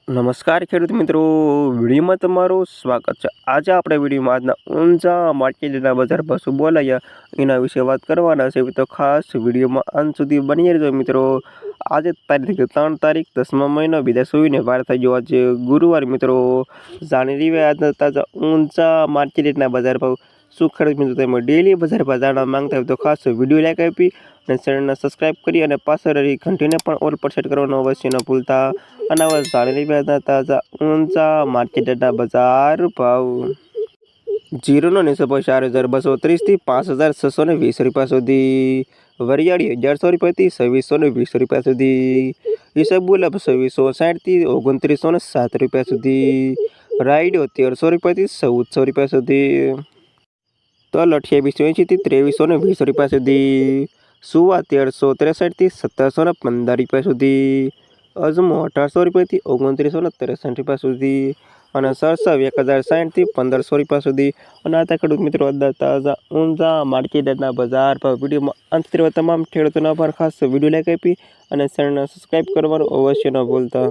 નમસ્કાર ખેડૂત મિત્રો, વિડીયોમાં તમારું સ્વાગત છે। આજે આપણે વિડીયોમાં આજના ઊંઝા માર્કેટના બજાર ભાવ શું બોલાયા એના વિશે વાત કરવાના છે, તો ખાસ વિડીયોમાં અંત સુધી બની રહેજો મિત્રો। આજે તારીખ 3 તારીખ 10મા મહિનો 2024 વાર થઈ ગયો આજે ગુરુવાર મિત્રો। જાણી રહ્યા આજના તાજા ઊંઝા માર્કેટના બજાર ભાવ શું ખેડૂત મિત્રો તમે ડેલી બજાર ભાવ જાણવા માંગતા હોય તો ખાસ વિડીયો લાઈક આપી અને ચેનલને સબસ્ક્રાઈબ કરી અને પાછળ રહી ઘંટીને પણ ઓલ પર સેટ કરવાનો અવશ્ય ન ભૂલતા। અને હવે જાણી રહ્યા તાજા ઊંઝા માર્કેટના બજાર ભાવ। જીરુનો નીચો ભાવ 4230 થી 5620 રૂપિયા સુધી, વરિયાળી 1100 રૂપિયાથી 2620 રૂપિયા સુધી, ઈસબગુલ 2660 થી 2907 રૂપિયા સુધી, રાયડો 1300 રૂપિયાથી 1400 રૂપિયા સુધી, તલ 2880 થી 2320 રૂપિયા સુધી, સુવા 1363 થી 1715 રૂપિયા સુધી, અજમો 1800 રૂપિયાથી 2963 રૂપિયા સુધી, અને સરસવ 1060 થી 1500 રૂપિયા સુધી। અને આ ખેડૂત મિત્રો તાજા ઊંઝા માર્કેટના બજાર પર વિડીયોમાં અંત તમામ ખેડૂતોના પર ખાસ વિડીયો લાઈક આપી અને ચેનલને સબસ્ક્રાઈબ કરવાનું અવશ્ય ન ભૂલતા।